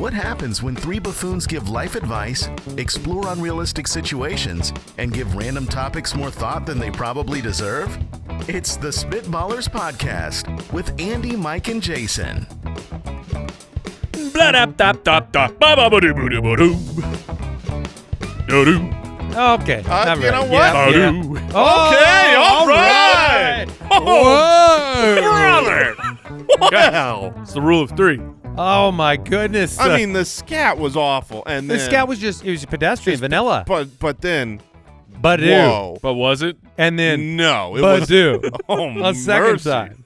What happens when three buffoons give life advice, explore unrealistic situations, and give random topics more thought than they probably deserve? It's the Spitballers Podcast with Andy, Mike, and Jason. Okay. You know what? Yeah. Okay, all right. Whoa. Brother. Wow. It's the rule of three. Oh, my goodness. I mean, the scat was awful. And the then, scat was it was pedestrian, vanilla. But then, Badoo. whoa. But was it? And then No, it was. Badoo. Oh, A second mercy. time.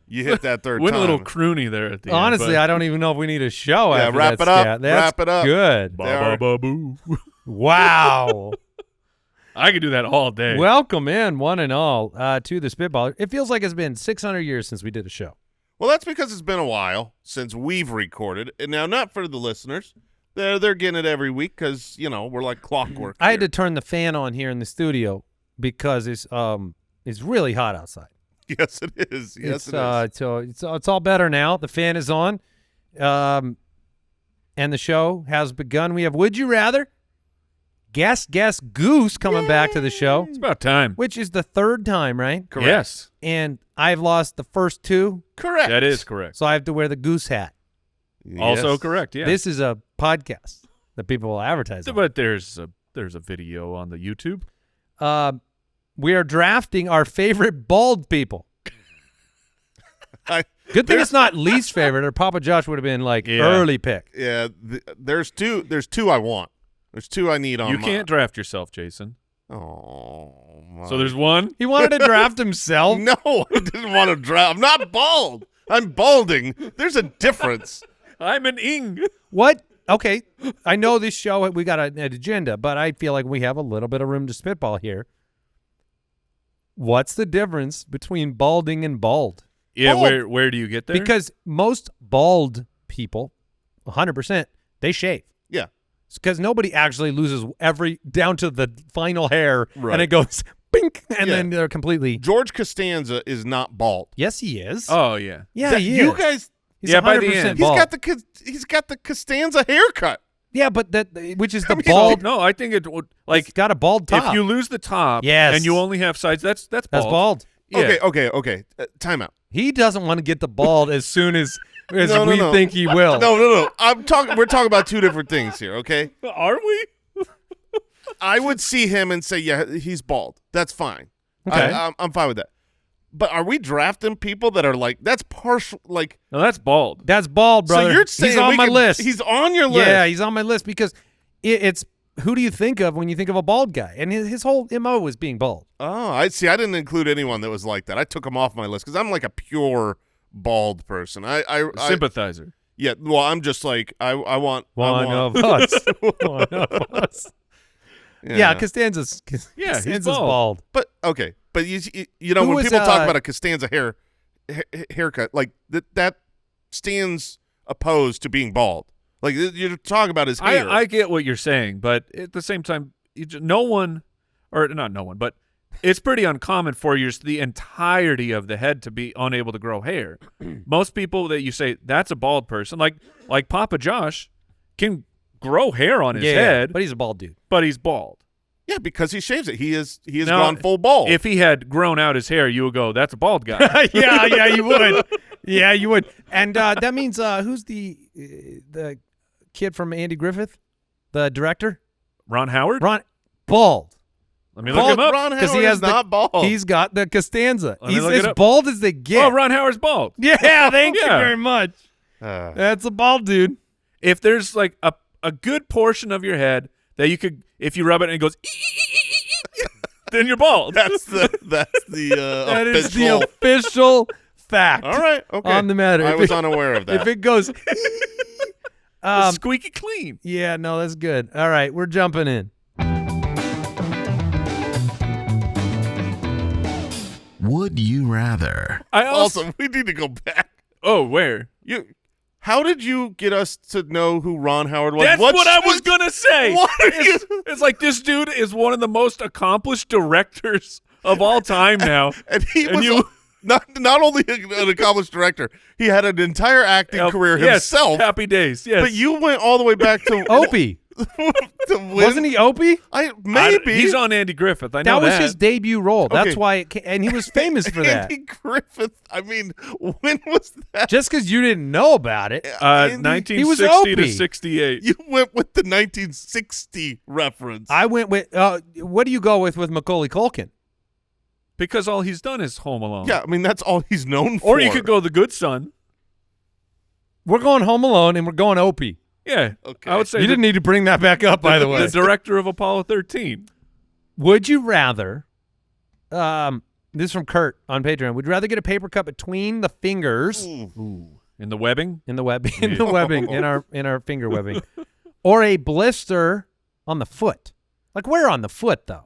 You hit that third Went time. a little croony there at the end. Honestly, I don't even know if we need a show Yeah, after wrap that it up. scat. That's Wrap it up. good. Ba-ba-ba-boo. Wow. I could do that all day. Welcome in, one and all, to the Spitballer. It feels like it's been 600 years since we did a show. Well, that's because it's been a while since we've recorded. And now, not for the listeners. They're getting it every week because, you know, we're like clockwork. I had to here. turn the fan on here in the studio because it's really hot outside. Yes, it is. Yes, it is. So it's all better now. The fan is on, and the show has begun. We have Would You Rather? Guest Goose coming back to the show, It's about time. which is the third time, right? Correct. Yes, And I've lost the first two, Correct. that is correct. so I have to wear the Goose hat. Also Yes. correct, yeah. This is a podcast that people will advertise on. But there's a video on the YouTube. We are drafting our favorite bald people. Good thing it's not least favorite, or Papa Josh would have been like Yeah. early pick. Yeah, there's two I want. There's two I need on You my- can't draft yourself, Jason. Oh, my. So there's one. He wanted to draft himself. No, I didn't want to draft. I'm not bald. I'm balding. There's a difference. I'm an ing. What? Okay, I know this show, we got an agenda, but I feel like we have a little bit of room to spitball here. What's the difference between balding and bald? Yeah, Bald. where do you get there? Because most bald people, 100%, they shave. Yeah. Because nobody actually loses down to the final hair, Right. and it goes bink, and Yeah. then they're completely. George Costanza is not bald. Yes, he is. Oh yeah. yeah, That- he you is. guys, He's Yeah, by 100% the end. bald. he's got the Costanza haircut. Yeah, but which is the mean, bald. No, I think it would It's got a bald top. if you lose the top. Yes. And you only have sides. That's bald. That's bald. Yeah. Okay. Time out. He doesn't want to get the bald as soon as No, we no. think he will. No. We're talking about two different things here. Okay. Are we? I would see him and say, yeah, he's bald. That's fine. Okay. I'm fine with that. But are we drafting people that are like that's partial? Like, No, that's bald. That's bald, brother. so you're saying he's on we my could- list. He's on your list. Yeah, he's on my list because it's who do you think of when you think of a bald guy? And his whole MO was being bald. Oh, I see. I didn't include anyone that was like that. I took him off my list because I'm like a pure bald person. I Sympathizer. yeah. Well, I'm just like I want One of us. One of us. Yeah, Costanza's Yeah, he's Costanza's bald. bald. But okay, but you know Who when was, people talk about a Costanza haircut, like that stands opposed to being bald. Like you're talking about his hair. I get what you're saying, but at the same time, no one, or not no one, but it's pretty uncommon for the entirety of the head to be unable to grow hair. Most people that you say that's a bald person, like Papa Josh, can grow hair on his head, but he's a bald dude. but he's bald. Yeah, because he shaves it. He has Now, gone full bald. If he had grown out his hair, you would go, "That's a bald guy." yeah, you would. Yeah, you would. And that means who's the kid from Andy Griffith, the director? Ron Howard. Ron bald. Let me look him up. Ron Because Howard he has is not bald. He's got the Costanza. Let me He's look it as up. bald as they get. Oh, Ron Howard's bald. Yeah, thank you Yeah. very much. That's a bald dude. If there's like a good portion of your head that you could, if you rub it and it goes, then you're bald. that's the That is the official. official fact. All right, okay. On the matter. I If was it- unaware of that. If it goes, Squeaky clean. yeah, no, that's good. All right, we're jumping in. Would you rather? I also. Also, we need to go back. Oh, where? How did you get us to know who Ron Howard was? That's what I was gonna say. What are It's like this dude is one of the most accomplished directors of all time now. And he And was you- not only an accomplished director, he had an entire acting career himself. Happy days. Yes. But you went all the way back to Opie. to win. Wasn't he Opie? Maybe He's on Andy Griffith. I know That was his debut role. That's Okay. why, and he was famous for that. Andy Griffith. I mean, when was that? Just because you didn't know about it. Andy, He was 1960 to Opie. 68. you went with the 1960 reference. I went with, what do you go with Macaulay Culkin? Because all he's done is Home Alone. Yeah, I mean that's all he's known for. Or you could go The Good Son. We're going Home Alone and we're going Opie. Yeah. Okay. I would say You didn't need to bring that back up, by the way. the director of Apollo 13. Would you rather, this is from Kurt on Patreon, would you rather get a paper cut between the fingers Ooh. In the webbing? in the webbing, in our finger webbing, or a blister on the foot? Like where on the foot, though?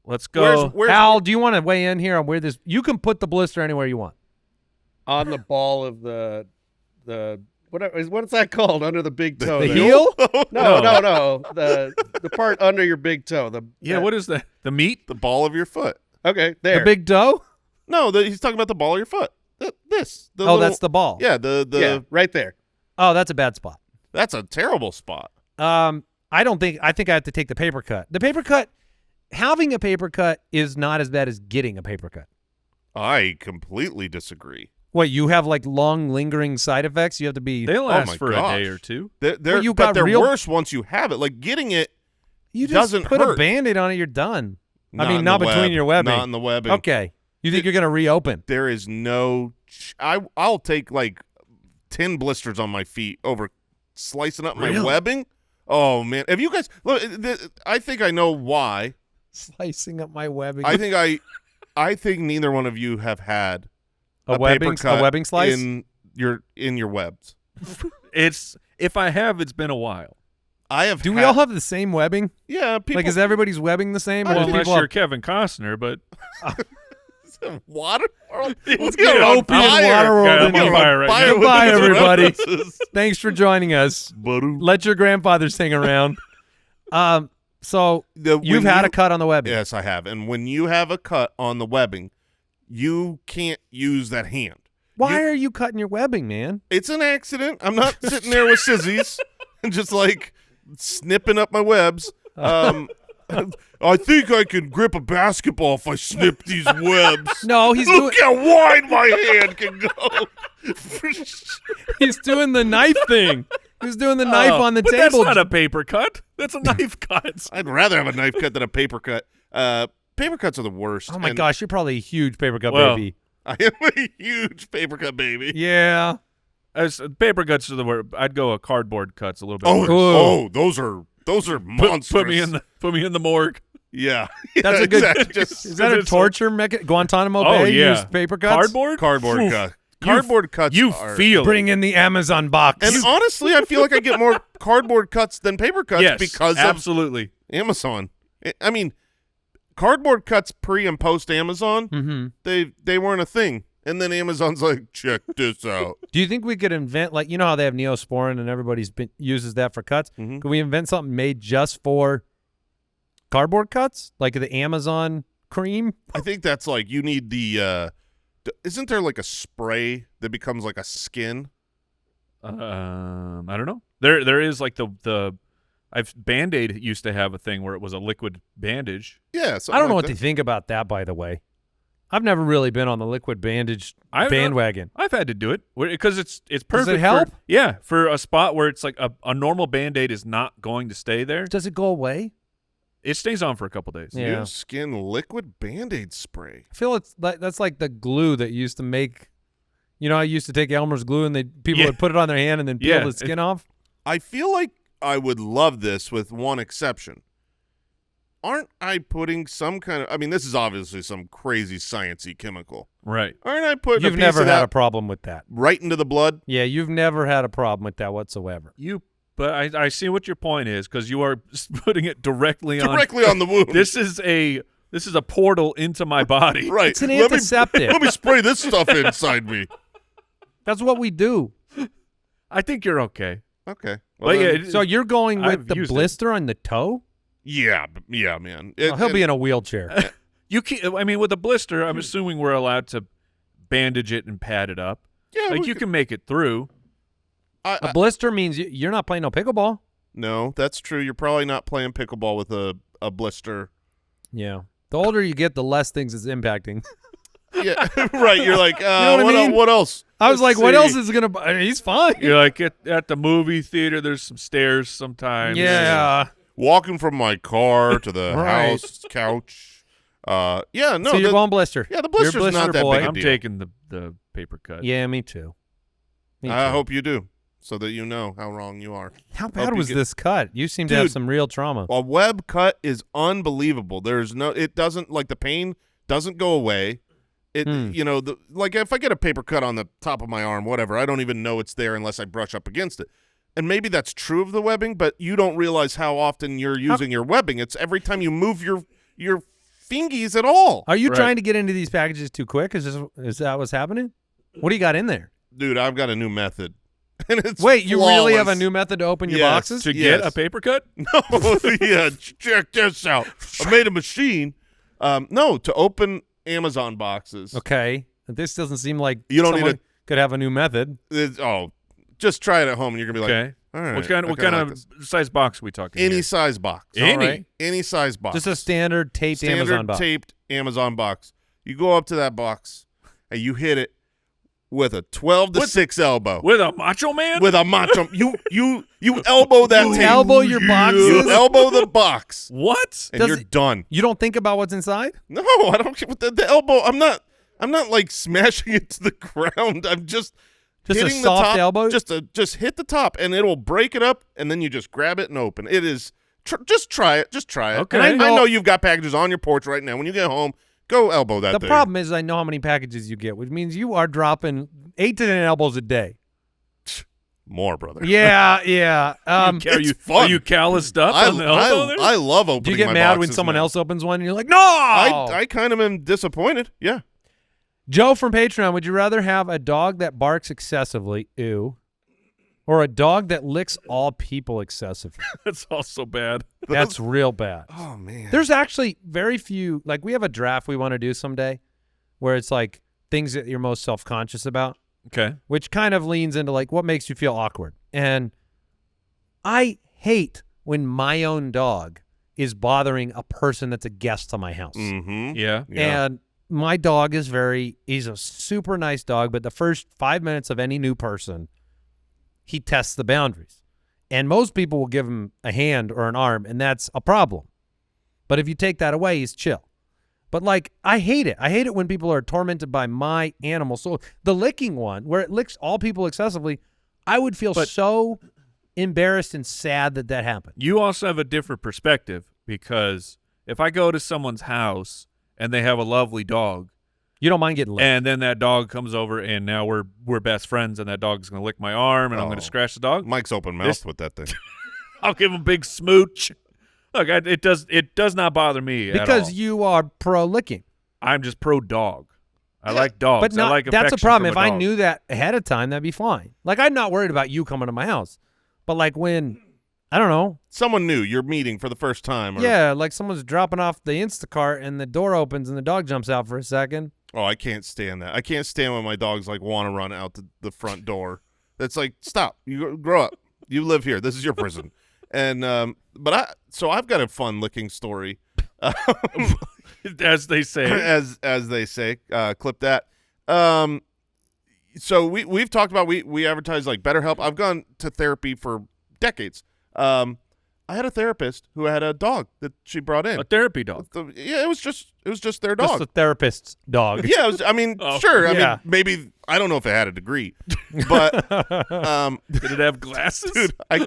Let's go. Where's Al, do you want to weigh in here on where this? You can put the blister anywhere you want. On the ball of the what's that called under the big toe? The there? heel? No. The part under your big toe. What is that? The meat? the ball of your foot? Okay, there. The big toe? No, he's talking about the ball of your foot. This. The Oh, little- that's the ball. Yeah, yeah, right there. Oh, that's a bad spot. that's a terrible spot. I think I have to take the paper cut. The paper cut, having a paper cut is not as bad as getting a paper cut. I completely disagree. What, you have like long lingering side effects? You have to be. They last my for gosh. a day or two. They're you got they're real- worse once you have it. Like getting it You just doesn't put hurt. a Band-Aid on it, you're done. Not I mean, in not the between web. your webbing. Not in the webbing. Okay. You think you're going to reopen? There is no. I'll take like 10 blisters on my feet over slicing up my Really? webbing. Oh man, have you guys? Look, I think I know why. Slicing up my webbing. I think neither one of you have had a paper webbing cut slice? in your webs. If I have, it's been a while. I have. Do we all have the same webbing? Yeah, people. Like, is everybody's webbing the same? Or Well, do unless people you're have- Kevin Costner, but water? Let's get Opie and Waterworld Yeah, in I'm on here. fire right now. Goodbye, everybody. References. Thanks for joining us. Let your grandfather sing around. So you've had a cut on the webbing. Yes, I have. And when you have a cut on the webbing, you can't use that hand. Why are you cutting your webbing, man? It's an accident. I'm not sitting there with scissors and just like snipping up my webs. I think I can grip a basketball if I snip these webs. No, he's Look how wide my hand can go. he's doing the knife thing. He's doing the knife on the but table. That's not a paper cut. That's a knife cut. I'd rather have a knife cut than a paper cut. Paper cuts are the worst. Oh my and gosh, you're probably a huge paper cut Well, baby. I am a huge paper cut baby. Yeah. As paper cuts are the word. I'd go a cardboard cuts a little bit. Oh, worse. those are monstrous. Put me in the morgue. Yeah. That's a good. exactly. Just Is that a torture mechanism? Guantanamo Oh, Bay yeah. use paper cuts? Cardboard. cardboard Oof. cut. Cardboard cuts. You are, feel Bring in the Amazon box. And honestly, I feel like I get more cardboard cuts than paper cuts yes, because absolutely. of Amazon. I mean, cardboard cuts pre and post Amazon, they weren't a thing. And then Amazon's like, check this out. Do you think we could invent, like, you know how they have Neosporin and everybody's uses that for cuts? Mhm. Could we invent something made just for cardboard cuts, like the Amazon cream? I think that's like you need the isn't there like a spray that becomes like a skin? I don't know. There is like the Band-Aid used to have a thing where it was a liquid bandage. Yeah. I don't know what to think about that, by the way. I've never really been on the liquid bandage bandwagon. I've had to do it because it's perfect. Does it help? For a spot where it's like a normal Band-Aid is not going to stay there. Does it go away? It stays on for a couple days. Yeah. New skin liquid Band-Aid spray. I feel that's like the glue that used to make. You know, I used to take Elmer's glue and people would put it on their hand and then peel the skin off. I feel like I would love this with one exception. Aren't I putting some kind of? I mean, this is obviously some crazy sciencey chemical. Right. Aren't I putting? You've a piece never of had that a problem with that. right into the blood? Yeah, you've never had a problem with that whatsoever. But I see what your point is because you are putting it directly on On the wound. This is a portal into my body. right. It's an Let me- antiseptic. Let me spray this stuff inside me. That's what we do. I think you're okay. Okay. But then- yeah, So you're going with I've the used it. blister on the toe? yeah, man. Oh, he'll be in a wheelchair. you can't. I mean, with a blister, I'm assuming we're allowed to bandage it and pad it up. Yeah, Like you can make it through. A blister means you're not playing no pickleball. No, that's true. You're probably not playing pickleball with a blister. Yeah. The older you get, the less things it's impacting. Yeah, right. You're like, what I mean? what else? I was Let's like, what see. else is going to – he's fine. You're like at the movie theater, there's some stairs sometimes. Yeah. Walking from my car to the Right. house couch. Yeah, no. So you're going blister. Yeah, the You're a blister's not that boy. big a I'm deal. taking the paper cut. Yeah, me too. Me I too. hope you do, so that you know how wrong you are. How hope bad you was get- this cut? You seem to have Dude. some real trauma. A web cut is unbelievable. It doesn't, like, the pain doesn't go away. It, like if I get a paper cut on the top of my arm, whatever, I don't even know it's there unless I brush up against it. And maybe that's true of the webbing, but you don't realize how often you're using your webbing. It's every time you move your fingies at all. Are you Right. trying to get into these packages too quick? Is that what's happening? What do you got in there? Dude, I've got a new method. And it's Wait, you really have a flawless. new method to open your Yes. boxes? To Yes. get a paper cut? No, yeah, check this out. I made a machine. No, to open Amazon boxes. Okay. This doesn't seem like You don't need someone could have a new method. Just try it at home, and you're gonna be like, Okay. all right. What kind I kinda like of this. size box are we talking Any here? size box? Any? All right. Any size box. Just a standard taped Amazon box. taped Amazon box. You go up to that box and you hit it with a 12 to 6 elbow. With a Macho Man? With a macho, you elbow that You tape. elbow your boxes? You elbow the box, What? and Does you're it- done. You don't think about what's inside? No, I don't care what the elbow. I'm not like smashing it to the ground. I'm just Just a hitting soft the top, elbow? Just hit the top, and it'll break it up, and then you just grab it and open. It is just try it. Just try it. Okay. And I know you've got packages on your porch right now. When you get home, go elbow that The thing. problem is I know how many packages you get, which means you are dropping 8 to 10 elbows a day. More, brother. Yeah, yeah. It's Are fun. you calloused up on the elbow there? I love opening. do you get my mad when boxes someone now. else opens one and you're like, no! I kind of am disappointed. Yeah. Joe from Patreon, would you rather have a dog that barks excessively, ew, or a dog that licks all people excessively? That's also bad. That's real bad. Oh man. There's actually very few, like we have a draft we want to do someday where it's like things that you're most self-conscious about, Okay. which kind of leans into like what makes you feel awkward. And I hate when my own dog is bothering a person that's a guest to my house. Mm-hmm. Yeah. And my dog is he's a super nice dog, but the first 5 minutes of any new person, he tests the boundaries. And most people will give him a hand or an arm, and that's a problem. But if you take that away, he's chill. But, like, I hate it. I hate it when people are tormented by my animal. So the licking one, where it licks all people excessively, I would feel so embarrassed and sad that happened. You also have a different perspective because if I go to someone's house and they have a lovely dog, You don't mind getting licked. and then that dog comes over and now we're best friends and that dog's going to lick my arm and I'm going Oh. to scratch the dog, Mike's open mouthed with that thing. I'll give him a big smooch. Look, it does not bother me at because all. you are pro-licking. I'm just pro dog. I like dogs. But not, I like that's a affection problem. from If a I dog. knew that ahead of time, that'd be fine. Like, I'm not worried about you coming to my house. But, like, when, I don't know, Someone new, you're meeting for the first time. Or, yeah, like someone's dropping off the Instacart and the door opens and the dog jumps out for a second. Oh, I can't stand that. I can't stand when my dogs like want to run out the front door. That's like, stop. You grow up. You live here. This is your prison. And so I've got a fun licking story. as they say. as they say, clip that. So we've talked about we advertise like BetterHelp. I've gone to therapy for decades. I had a therapist who had a dog that she brought in. A therapy dog. Yeah, it was just their Just dog. the therapist's dog. Yeah, I mean, Oh, sure. I yeah. mean, maybe I don't know if it had a degree, but Did it have glasses? dude, I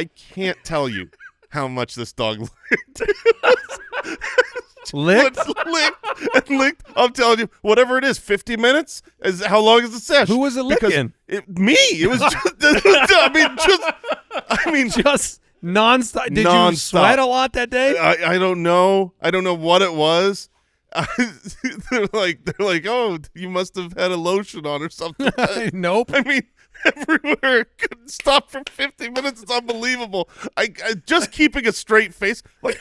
can't tell you how much this dog Licked? licked. I'm telling you, whatever it is, 50 minutes is how long is the session? Who was it Because licking? me. It was just. I mean, Just nonstop. Did you Nonstop. sweat a lot that day? I don't know. I don't know what it was. they're like, oh, you must have had a lotion on or something. Nope. I mean, everywhere. Couldn't stop for 50 minutes. It's unbelievable. I just keeping a straight face. Like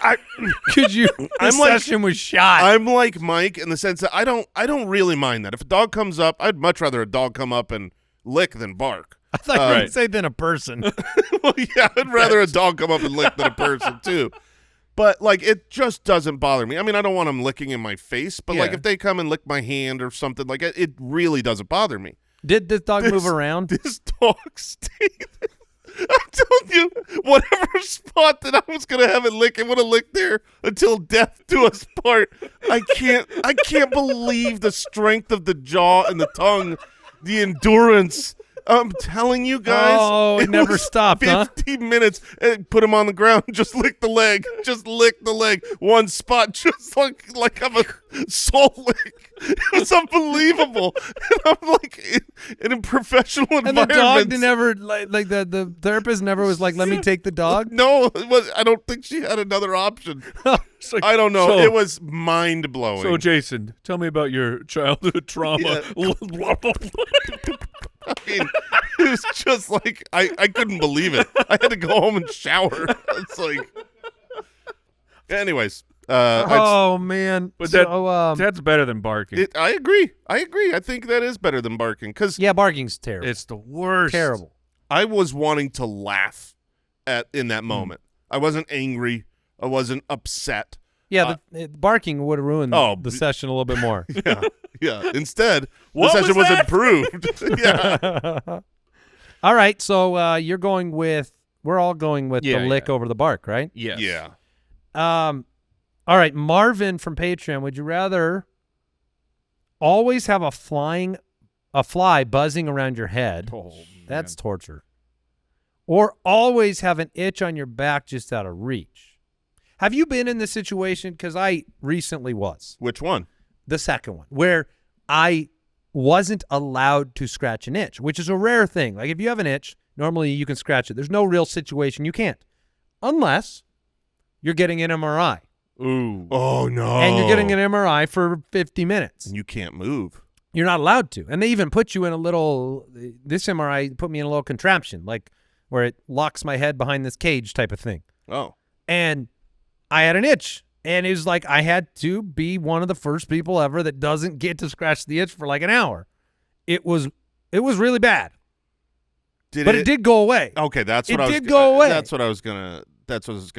Could you? The session was shot. I'm like Mike in the sense that I don't really mind that. If a dog comes up, I'd much rather a dog come up and lick than bark. I thought you were going to say than a person. Well, yeah, I'd rather a dog come up and lick than a person too. But, like, it just doesn't bother me. I mean, I don't want them licking in my face, but, like, if they come and lick my hand or something, like, it really doesn't bother me. Did this dog move around? This dog stayed. I'm telling you, whatever spot that I was going to have it lick, it would have licked there until death do us part. I can't believe the strength of the jaw and the tongue, the endurance. I'm telling you guys. Oh, it never stopped, 15 minutes. And put him on the ground. Just lick the leg. Just lick the leg. One spot. Just like I'm a soul lick. It was unbelievable. And I'm like, in professional environments. And the dog never, like the therapist never was like, let me take the dog? No, I don't think she had another option. Like, I don't know. It was mind-blowing. So, Jason, tell me about your childhood trauma. Yeah. I mean, it was just like I couldn't believe it. I had to go home and shower. It's like, anyways. Man. But so, that's better than barking. I agree. I think that is better than barking because yeah, barking's terrible. It's the worst. Terrible. I was wanting to laugh in that moment. I wasn't angry. I wasn't upset. Yeah, barking would have ruined the session a little bit more. Yeah. Instead, the session was improved. Yeah. All right, so we're all going with the lick over the bark, right? Yes. Yeah. All right, Marvin from Patreon, would you rather always have a fly buzzing around your head? Oh, that's torture. Or always have an itch on your back just out of reach? Have you been in this situation? Because I recently was. Which one? The second one, where I wasn't allowed to scratch an itch, which is a rare thing. Like if you have an itch, normally you can scratch it. There's no real situation you can't, unless you're getting an MRI. Ooh. Oh, no. And you're getting an MRI for 50 minutes. And you can't move. You're not allowed to. And they even put you in this MRI put me in a little contraption, like where it locks my head behind this cage type of thing. Oh. And I had an itch. And it was like I had to be one of the first people ever that doesn't get to scratch the itch for like an hour. It was really bad. But it did go away. Okay, that's what it I was. It did go away. That's what I was gonna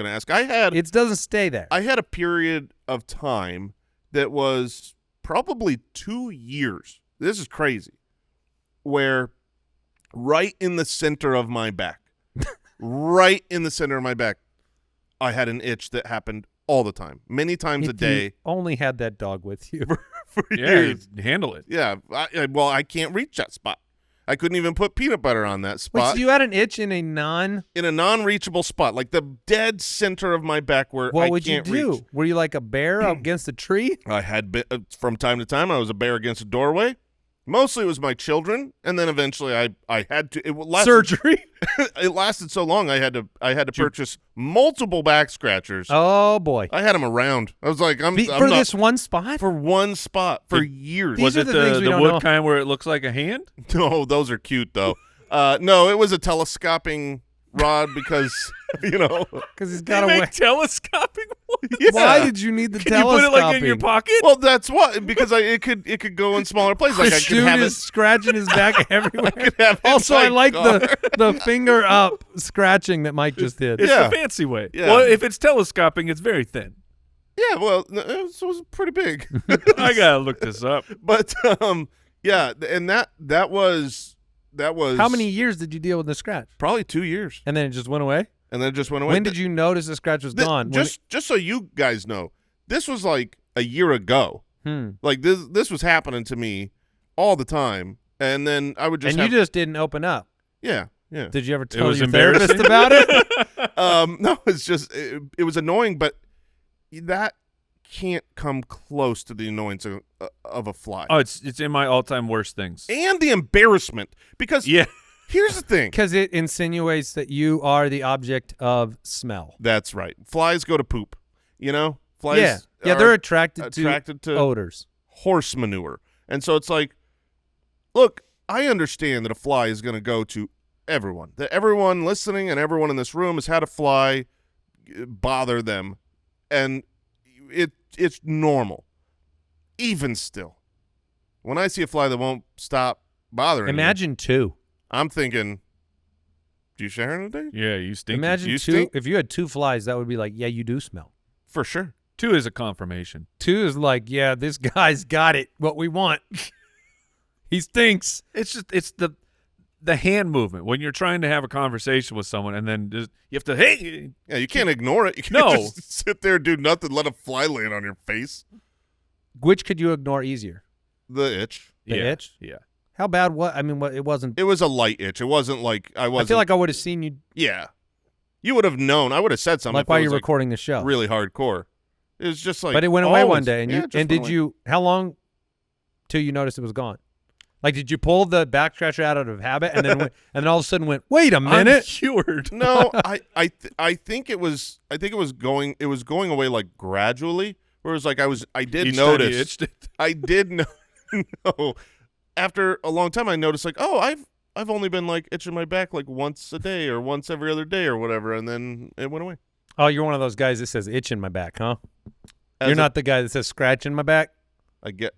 ask. It doesn't stay there. I had a period of time that was probably 2 years. This is crazy. Where right in the center of my back, I had an itch that happened all the time, many times a day. You only had that dog with you for years. You handle it. Yeah. I can't reach that spot. I couldn't even put peanut butter on that spot. Wait, so you had an itch in a non-reachable spot, like the dead center of my back where what I would can't you do? reach. Were you like a bear against a tree? I had been, from time to time. I was a bear against a doorway. Mostly it was my children, and then eventually I had to. It lasted, surgery. It lasted so long. I had to purchase multiple back scratchers. Oh boy! I had them around. I was like, this one spot for one spot for years. Was it the wood kind where it looks like a hand? No, those are cute though. No, it was a telescoping rod because because he's got a telescoping ones? Yeah. Why did you need the telescoping? You put it like in your pocket? Well, that's why, because it could go in smaller places. Like I could have it scratching his back everywhere. Also, I like the finger up scratching that Mike just did. It's the fancy way. Yeah. Well, if it's telescoping, it's very thin. Yeah, well, it was pretty big. I gotta look this up. But yeah, and that was. How many years did you deal with the scratch? Probably 2 years. And then it just went away? And then it just went away. When did you notice the scratch was gone? Just so you guys know, this was like a year ago. Like this was happening to me all the time. And then I would just you just didn't open up. Yeah. Did you ever tell your therapist about it? No, it's just it was annoying, but that can't come close to the annoyance of a fly. Oh, it's in my all-time worst things. And the embarrassment, because here's the thing. Because it insinuates that you are the object of smell. That's right. Flies go to poop, Flies Yeah, are they're attracted attracted to odors. horse manure. And so it's like, look, I understand that a fly is going to go to everyone. That everyone listening and everyone in this room has had a fly bother them, and it's normal. Even still, when I see a fly that won't stop bothering me, Imagine 2. I'm thinking, do you share it today? Yeah, you stink. Imagine You 2. stink? If you had 2 flies, that would be like, yeah, you do smell. For sure. 2 is a confirmation. 2 is like, yeah, this guy's got it. What we want. He stinks. It's the hand movement when you're trying to have a conversation with someone, and then just, you have to, hey. Yeah, you can't ignore it. You can't No. just sit there and do nothing, let a fly land on your face. Which could you ignore easier? The itch. The Yeah, itch? Yeah. How bad? What? I mean, what? It wasn't. It was a light itch. It wasn't like I I wasn't. feel like I would have seen you yeah. You would have known. I would have said something. like if while it you're was, like, recording the show. really hardcore. It was just like, but it went away oh, one day, and yeah, you it just and went did away. you? How long till you noticed it was gone? Like, did you pull the back scratcher out of habit, and then and then all of a sudden went, wait a minute? I'm cured. No, I think it was going away like gradually. Where it was like I did Each time you notice. itched it. I did know. No, after a long time, I noticed like, oh, I've only been like itching my back like once a day or once every other day or whatever, and then it went away. Oh, you're one of those guys that says itch in my back, huh? As You're a- not the guy that says scratch in my back. I get.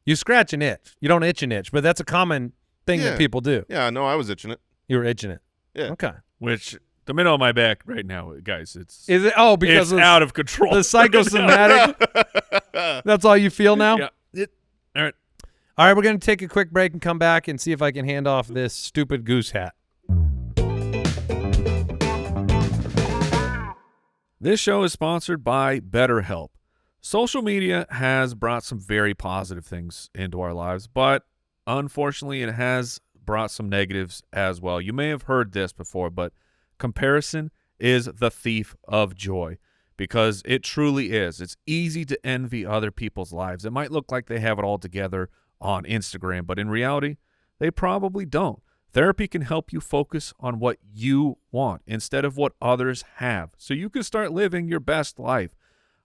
You scratch and itch. You don't itch and itch, but that's a common thing Yeah. that people do. Yeah, no, I was itching it. You were itching it. Yeah. Okay. Which, the middle of my back right now, guys, it's Is it? Oh, because it's out of control. the psychosomatic. That's all you feel now? Yeah. All right. All right, we're going to take a quick break and come back and see if I can hand off this stupid goose hat. This show is sponsored by BetterHelp. Social media has brought some very positive things into our lives, but unfortunately it has brought some negatives as well. You may have heard this before, but comparison is the thief of joy, because it truly is. It's easy to envy other people's lives. It might look like they have it all together on Instagram, but in reality, they probably don't. Therapy can help you focus on what you want instead of what others have, so you can start living your best life.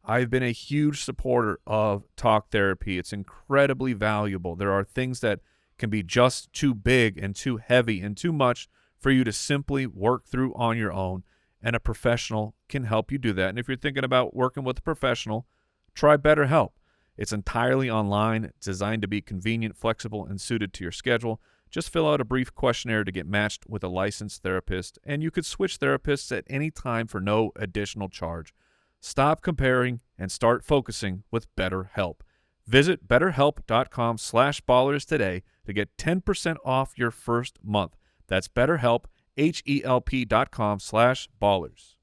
I've been a huge supporter of talk therapy. It's incredibly valuable. There are things that can be just too big and too heavy and too much for you to simply work through on your own, and a professional can help you do that. And if you're thinking about working with a professional, try BetterHelp. It's entirely online, designed to be convenient, flexible, and suited to your schedule. Just fill out a brief questionnaire to get matched with a licensed therapist, and you could switch therapists at any time for no additional charge. Stop comparing and start focusing with BetterHelp. Visit BetterHelp.com/ballers today to get 10% off your first month. That's BetterHelp, HELP.com/ballers.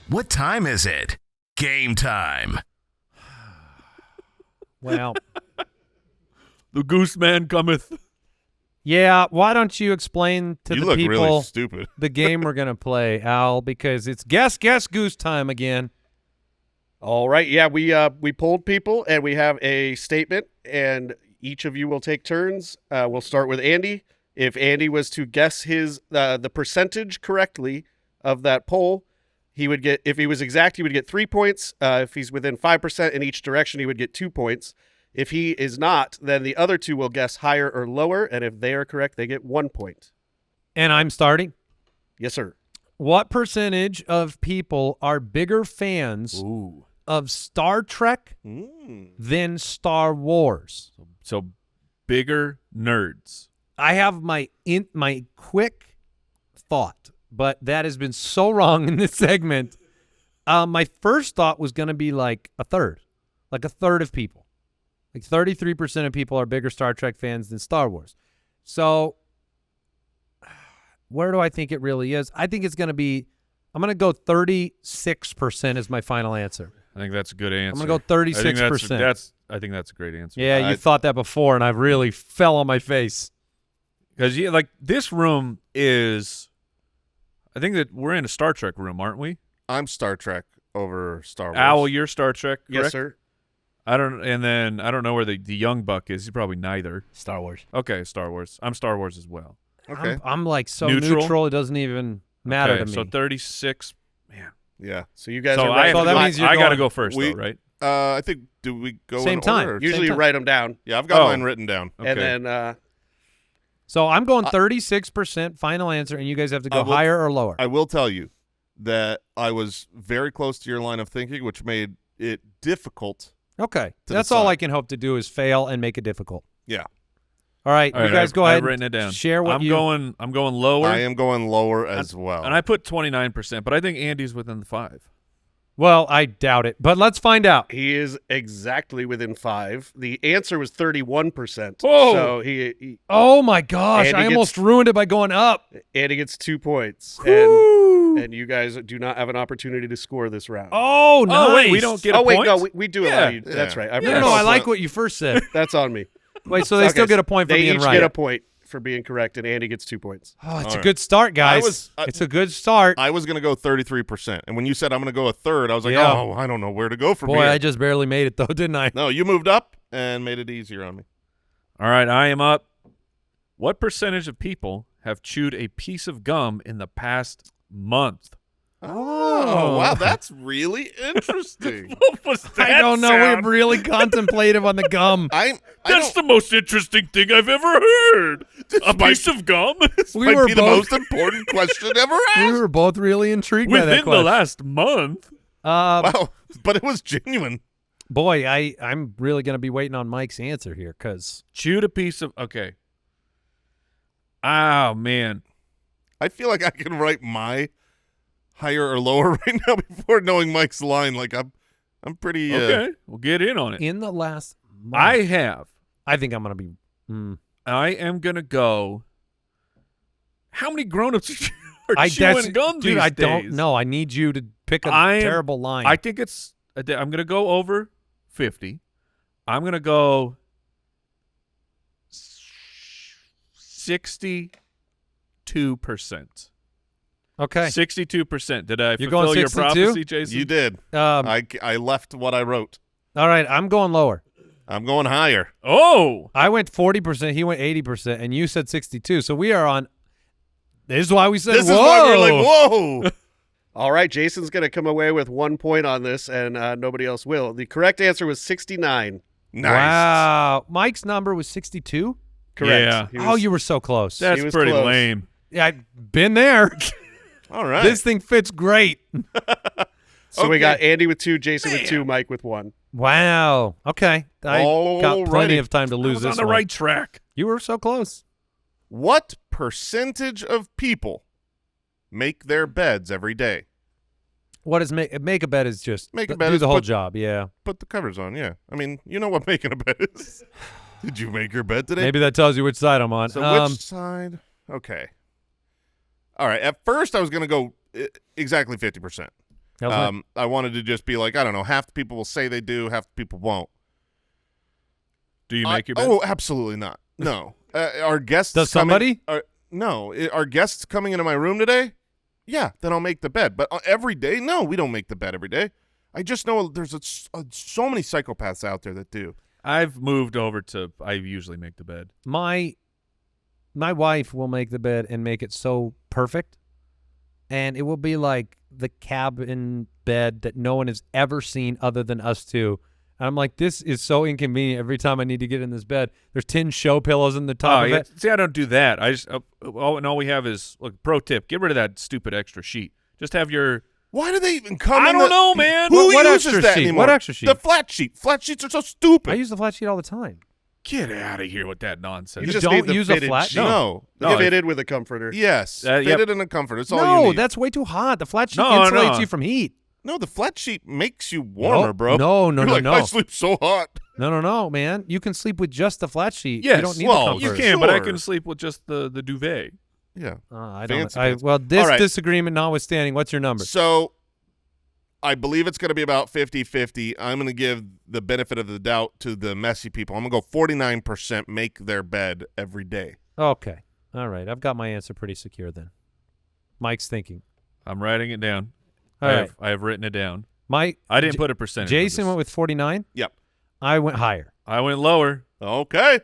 What time is it? Game time. Well, The Goose Man cometh. yeah, why don't you explain to You the look people really stupid. the game we're going to play, Al, because it's guess goose time again. All right. Yeah, we polled people, and we have a statement, and each of you will take turns. We'll start with Andy. If Andy was to guess his the percentage correctly of that poll, he would get, if he was exact, he would get 3 points. If he's within 5% in each direction, he would get 2 points. If he is not, then the other two will guess higher or lower, and if they are correct, they get 1 point. And I'm starting. Yes, sir. What percentage of people are bigger fans of Star Trek than Star Wars? So bigger nerds. I have my quick thought, but that has been so wrong in this segment. My first thought was going to be like a third of people. Like 33% of people are bigger Star Trek fans than Star Wars. So where do I think it really is? I think it's going to be, I'm going to go 36% is my final answer. I think that's a good answer. I'm going to go 36%. I think that's a great answer. Yeah, you thought that before, and I really fell on my face. Because like this room is, I think that we're in a Star Trek room, aren't we? I'm Star Trek over Star Wars. Owl, you're Star Trek, correct? Yes, sir. I don't know where the young buck is. He's probably neither. Star Wars. Okay, Star Wars. I'm Star Wars as well. Okay. I'm like so Neutral? neutral. It doesn't even matter Okay, to me. So 36. Man. Yeah. So you guys So are right. So that means you're I got to going- go first, We- though, right? I think, do we go Same in time. order? Or- Usually you time. write them down, Yeah, I've got Oh. mine written down. Okay. and then So I'm going 36% final answer, and you guys have to go I will- higher or lower. I will tell you that I was very close to your line of thinking, which made it difficult. Okay. to That's all decide. I can hope to do is fail and make it difficult. Yeah. All right. All you right, guys go ahead. I've written it down. Share what I'm going lower. I am going lower as well. And I put 29%, but I think Andy's within the 5. Well, I doubt it, but let's find out. he is exactly within 5. The answer was 31%. Whoa. So he Oh, my gosh. Andy I gets- almost ruined it by going up. Andy gets 2 points, Woo. and you guys do not have an opportunity to score this round. Oh, nice. Oh, wait, we don't get a Oh wait, point? no, we do allow Yeah. you. That's Yeah. right. I No, forgot. no, I Yes. like what you first said. That's on me. Wait, so they Okay, still get a point for they being each right. get a point for being correct, and Andy gets 2 points. Oh, it's All a right. good start, guys. was- it's a good start. I was going to go 33%. And when you said I'm going to go a third, I was like, Yeah. oh, I don't know where to go from Boy, here. I just barely made it, though, didn't I? No, you moved up and made it easier on me. All right, I am up. What percentage of people have chewed a piece of gum in the past month? Oh, wow. That's really interesting. What was that I don't know. sound? We're really contemplative on the gum. I That's don't, the most interesting thing I've ever heard. A piece of gum We might were be the both most important question ever we asked. were both really intrigued by that within the question. last month. Wow. But it was genuine. Boy, I'm really going to be waiting on Mike's answer here because Chewed a piece of okay. Oh man. I feel like I can write my higher or lower right now before knowing Mike's line. Like I'm pretty. Okay, we'll get in on it. in the last month, I think I'm going to be I am gonna go. How many grown-ups are that's- chewing gum dude, these I days? don't know. I need you to pick a I am- terrible line. I think it's. I'm gonna go over 50. I'm gonna go 62%. okay. 62%. Did I You're fulfill going your 62? prophecy, Jason? You did. I left what I wrote. All right, I'm going lower. I'm going higher. Oh, I went 40%. He went 80%, and you said 62. So we are on. This is why we said, This whoa. is why we're like, whoa. All right, Jason's going to come away with 1 point on this, and nobody else will. The correct answer was 69. Nice. Wow. Mike's number was 62? Correct. Yeah. He Oh, was- you were so close. that's was pretty close. lame. Yeah, I've been there. All right. This thing fits great. So we Okay. got Andy with 2, Jason with 2, Mike with 1. Wow. Okay. I got plenty Alrighty. of time to I lose was this on the one. right track. You were so close. What percentage of people make their beds every day? What is make a bed is just Make a do bed is the whole put- job, yeah. Put the covers on, yeah. I mean, you know what making a bed is. Did you make your bed today? Maybe that tells you which side I'm on. So which side? Okay. All right. At first, I was going to go exactly 50%. I wanted to just be like, I don't know, half the people will say they do, half the people won't. Do you make your bed? Oh, absolutely not. No. Our guests Does coming- somebody? No. Are guests coming into my room today? Yeah, then I'll make the bed. But every day? No, we don't make the bed every day. I just know there's so many psychopaths out there that do. I've moved over to I usually make the bed. my wife will make the bed and make it so perfect, and it will be like the cabin bed that no one has ever seen other than us two. And I'm like, this is so inconvenient every time I need to get in this bed. There's 10 show pillows in the top of yeah. it. See, I don't do that. I just all we have is look. Pro tip: get rid of that stupid extra sheet. Just have your. Why do they even come I in don't the- know, man. Who What uses extra that sheet? anymore? What extra sheet? The flat sheet. Flat sheets are so stupid. I use the flat sheet all the time. Get out of here with that nonsense. You just don't need the use a fitted flat- sheet. No. No, Fitted with a comforter. Yes. Yep. Fitted in a comfort. It's all you No, need. that's way too hot. The flat sheet No, insulates no. you from heat. No, the flat sheet makes you warmer, No, bro. no, no, You're no, like, no. I sleep so hot. No, man. You can sleep with just the flat sheet. Yes, You don't need well, the You comfort. can, but I Sure. can sleep with just the duvet. Yeah. I Fancy don't. pants. Well, this All right. disagreement notwithstanding, what's your number? So I believe it's going to be about 50-50. I'm going to give the benefit of the doubt to the messy people. I'm going to go 49% make their bed every day. Okay. All right. I've got my answer pretty secure then. Mike's thinking. I'm writing it down. All right. I have written it down. Mike. I didn't put a percentage. Jason went with 49. Yep. I went higher. I went lower. Okay.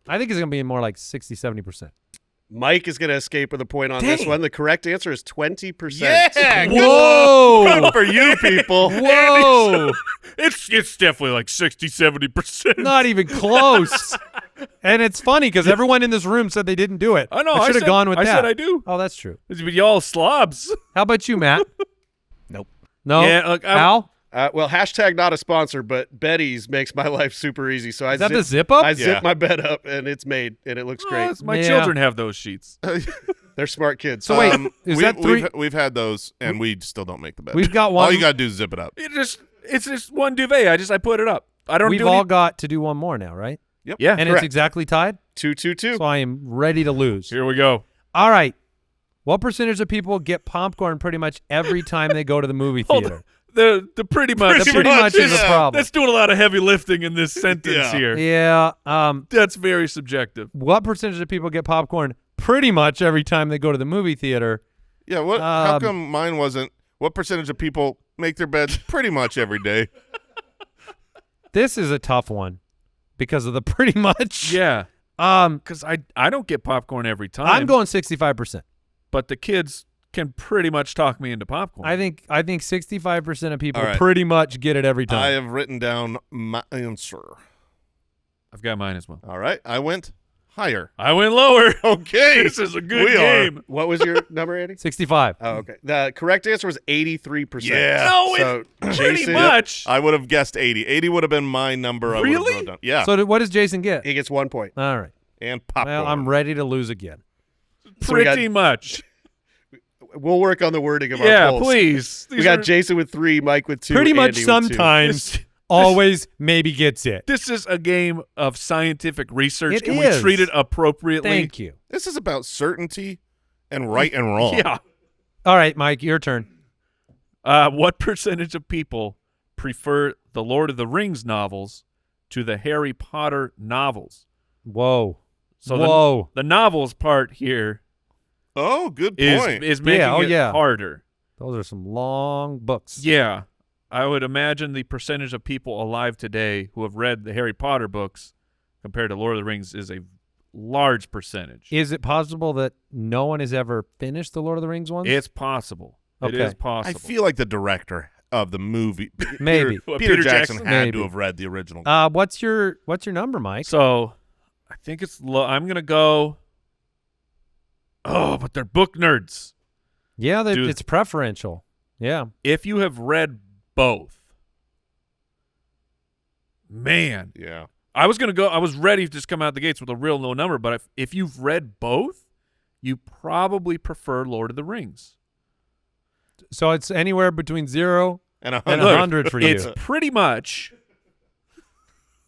I think it's going to be more like 60, 70%. Mike is going to escape with a point on this Dang. one. The correct answer is 20%. Yeah. Whoa! Good for you people. Whoa! It's definitely like 60-70%. Not even close. And it's funny because everyone in this room said they didn't do it. I know. I should have gone with I that. said I do. Oh, that's true. But y'all slobs. How about you, Matt? Nope. No. Yeah, look, Al? Well, hashtag not a sponsor, but Betty's makes my life super easy. So Is that the zip up? I Yeah. zip my bed up, and it's made, and it looks great. My Yeah. children have those sheets. They're smart kids. So wait, is that three? We've had those, and we still don't make the bed. We've got All one. you got to do is zip it up. It's just one duvet. I put it up. I don't We've do all any- got to do one more now, right? Yeah. And correct. it's exactly tied? 2-2-2. So I am ready to lose. Here we go. All right. What percentage of people get popcorn pretty much every time they go to the movie theater? The pretty much. The pretty much is a problem. That's doing a lot of heavy lifting in this sentence Yeah. here. Yeah. That's very subjective. What percentage of people get popcorn pretty much every time they go to the movie theater? Yeah. What? How come mine wasn't? What percentage of people make their beds pretty much every day? This is a tough one because of the pretty much. Yeah. Because I don't get popcorn every time. I'm going 65%. but the kids can pretty much talk me into popcorn. I think 65% of people All right. pretty much get it every time. I have written down my answer. I've got mine as well. All right. I went higher. I went lower. Okay. This is a good We are. game. What was your number, Andy? 65. Oh, okay. The correct answer was 83%. Yeah. No, So, pretty Jason, much. I would have guessed 80. 80 would have been my number. I would have Really? wrote down. Yeah. So what does Jason get? he gets 1 point. All right. And popcorn. Well, I'm ready to lose again. So we got- Pretty much. We'll work on the wording of our Yeah, polls. please. We got Jason with 3, Mike with 2, Pretty much Andy with 2. sometimes, always, maybe gets it. This is a game of scientific research. It Can is. we treat it appropriately? Thank you. This is about certainty and right and wrong. Yeah. All right, Mike, your turn. What percentage of people prefer the Lord of the Rings novels to the Harry Potter novels? Whoa. So Whoa. the novels part here Oh, good is point. making Yeah, oh, it yeah. harder. Those are some long books. Yeah. I would imagine the percentage of people alive today who have read the Harry Potter books compared to Lord of the Rings is a large percentage. Is it possible that no one has ever finished the Lord of the Rings ones? It's possible. It Okay. is I possible. feel like the director of the movie, Maybe. Peter Peter Jackson, Jackson? had Maybe. to have read the original. What's your number, Mike? So I think it's low. I'm going to go. Oh, but they're book nerds. Yeah, Dude. it's preferential. Yeah. If you have read both, man, Yeah. I was ready to just come out the gates with a real low number, but if you've read both, you probably prefer Lord of the Rings. So it's anywhere between 0 And a and hundred. 100 for you. It's pretty much.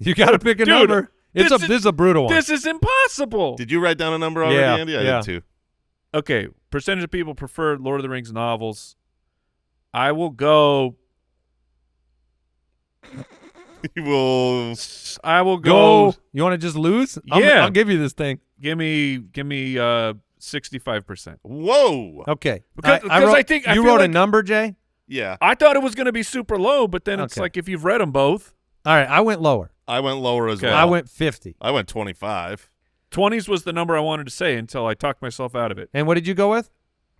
You got to pick a Dude, number. This this is a brutal one. This is impossible. Did you write down a number already, Yeah, Andy? I yeah. did too. Okay, percentage of people prefer Lord of the Rings novels. I will go. You will. I will Go. go. You want to just lose? Yeah. I'll give you this thing. Give me 65%. Whoa. Okay. Because wrote, I think- I you feel wrote a like- number, Jay? Yeah. I thought it was going to be super low, but then it's Okay. like if you've read them both, All right. I went lower. I went lower as Okay. well. I went 50. I went 25. 20s was the number I wanted to say until I talked myself out of it. And what did you go with?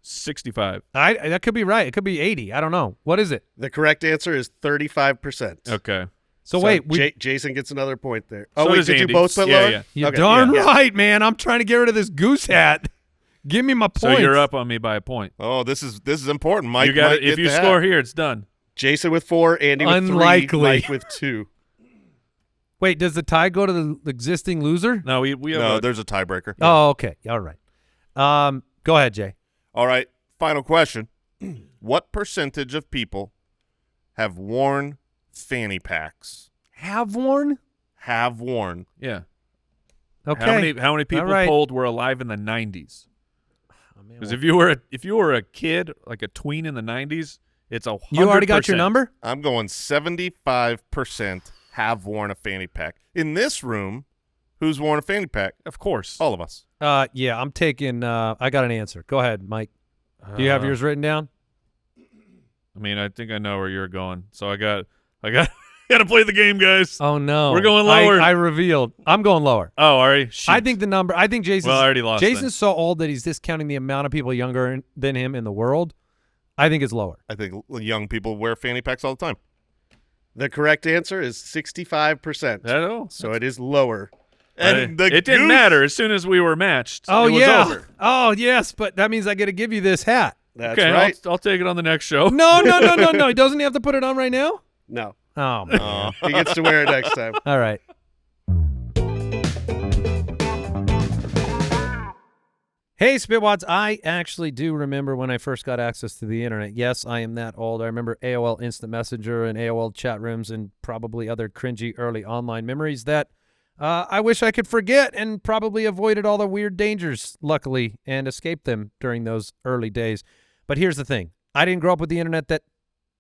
65. That could be right. It could be 80. I don't know. What is it? The correct answer is 35%. Okay. So wait. Jason gets another point there. So Oh, wait, does did Andy. you both put Yeah, lower? yeah. You're Okay, darn yeah. right, man. I'm trying to get rid of this goose hat. Give me my So points. you're up on me by a point. Oh, this is important. Mike, you got might it. If get you the score hat. here, it's done. Jason with 4, Andy with 3, Unlikely. Mike with 2. Wait, does the tie go to the existing loser? No, we have No, a, there's a tiebreaker. Oh, okay. All right. Go ahead, Jay. All right. Final question. What percentage of people have worn fanny packs? Have worn? Have worn. yeah. Okay. How many people All right. polled were alive in the 90s? Oh, man, Because well, if you were a kid, like a tween in the 90s, it's 100%. you already got your number? I'm going 75% have worn a fanny pack. In this room, who's worn a fanny pack? Of course. All of us. Yeah, I'm taking I got an answer. Go ahead, Mike. Do you have yours written down? I mean, I think I know where you're going. So I got Gotta play the game, guys. Oh no, We're going lower. I revealed. I'm going lower. Oh, are you? Shoot. I think the number. I think Jason's. Well, I already lost. Jason's so old that he's discounting the amount of people younger than him in the world. I think it's lower. I think young people wear fanny packs all the time. The correct answer is 65%. So it is lower. And it didn't matter. As soon as we were matched, Oh it was yeah. over. Oh yes, but that means I got to give you this hat. That's Okay, right. I'll take it on the next show. No. He doesn't have to put it on right now. No. Oh, man. He gets to wear it next time. All right. Hey, Spitwads, I actually do remember when I first got access to the internet. Yes, I am that old. I remember AOL Instant Messenger and AOL chat rooms and probably other cringy early online memories that I wish I could forget and probably avoided all the weird dangers, luckily, and escaped them during those early days. But here's the thing. I didn't grow up with the internet that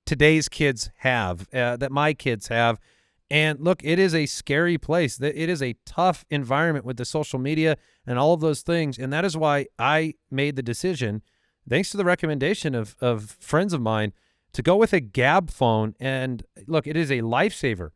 today's kids have, that my kids have. And look, it is a scary place. It is a tough environment with the social media and all of those things. And that is why I made the decision, thanks to the recommendation of friends of mine, to go with a Gab phone. And look, it is a lifesaver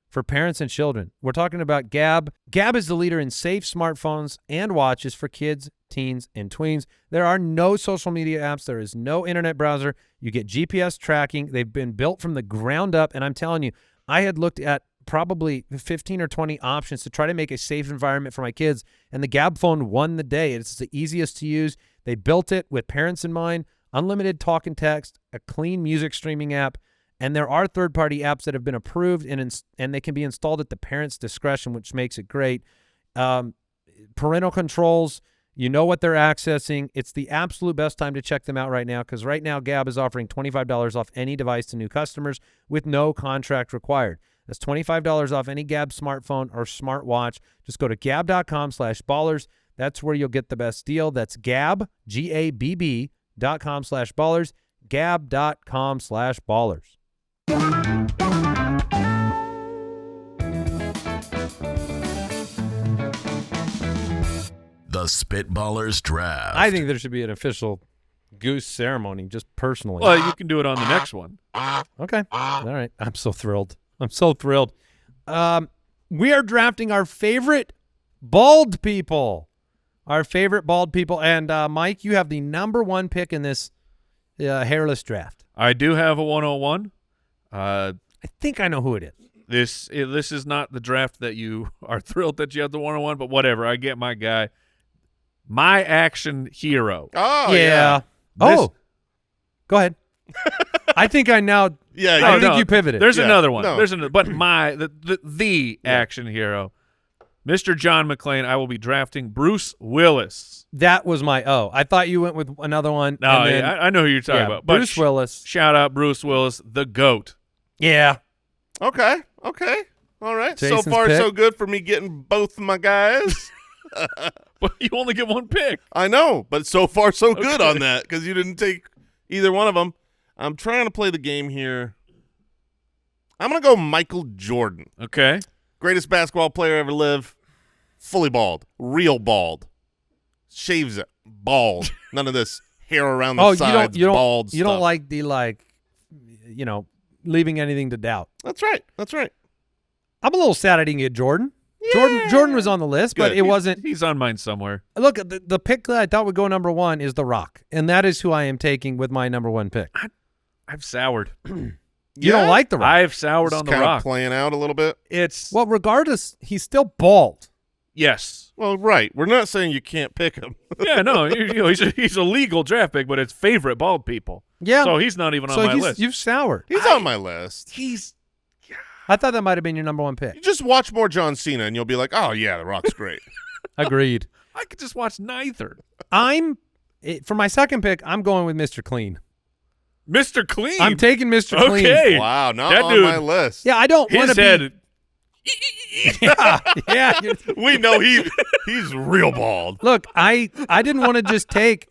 for parents and children. We're talking about Gab. Gab is the leader in safe smartphones and watches for kids, teens, and tweens. There are no social media apps. There is no internet browser. You get GPS tracking. They've been built from the ground up. And I'm telling you, I had looked at probably 15 or 20 options to try to make a safe environment for my kids, and the Gab phone won the day. It's the easiest to use. They built it with parents in mind, unlimited talk and text, a clean music streaming app, and there are third-party apps that have been approved, and they can be installed at the parent's discretion, which makes it great. Parental controls, you know what they're accessing. It's the absolute best time to check them out right now, because right now Gab is offering $25 off any device to new customers with no contract required. That's $25 off any Gab smartphone or smartwatch. Just go to gab.com/ballers. That's where you'll get the best deal. That's Gab, GABB.com/ballers, gab.com/ballers. The Spitballers Draft. I think there should be an official Goose ceremony, just personally. Well, you can do it on the next one. Okay. All right. I'm so thrilled. I'm so thrilled. We are drafting our favorite bald people. Our favorite bald people. And, Mike, you have the #1 pick in this hairless draft. I do have a 101. I think I know who it is. This is not the draft that you are thrilled that you have the 101, but whatever. I get my guy. My action hero. Oh, yeah. This- Go ahead. I think I now. Yeah, I think you pivoted. There's Yeah, another one. no. There's another, but the action hero, Mr. John McClane. I will be drafting Bruce Willis. That was my I thought you went with another one. No, and then, I know who you're talking about. But Bruce Willis. Shout out Bruce Willis, the GOAT. Yeah. Okay. All right. Jason's so far, pick. so good for me getting both my guys. But you only get one pick. I know, but so far, so good on that because you didn't take either one of them. I'm trying to play the game here. I'm going to go Michael Jordan. Okay. Greatest basketball player ever live. Fully bald. Real bald. Shaves it. Bald. None of this hair around the sides. Bald you don't stuff. like the leaving anything to doubt. That's right. I'm a little sad I didn't get Jordan. Jordan was on the list, but Good. it wasn't. He's on mine somewhere. Look, the pick that I thought would go #1 is The Rock, and that is who I am taking with my #1 pick. I've soured. You don't like The Rock? I've soured It's on The kind of Rock. playing out a little bit. It's Well, regardless, he's still bald. yes. Well, right. We're not saying you can't pick him. Yeah, no, he's a legal draft pick, but it's favorite bald people. Yeah. So he's not even on my list. You've soured. He's on my list. I thought that might have been your #1 pick. You just watch more John Cena and you'll be like, oh, yeah, The Rock's great. Agreed. I could just watch neither. For my second pick, I'm going with Mr. Clean. Mr. Clean. I'm taking Mr. Clean. Okay. Wow, not That on dude- my list. Yeah, I don't want His to head. Yeah. We know he's real bald. Look, I didn't want to just take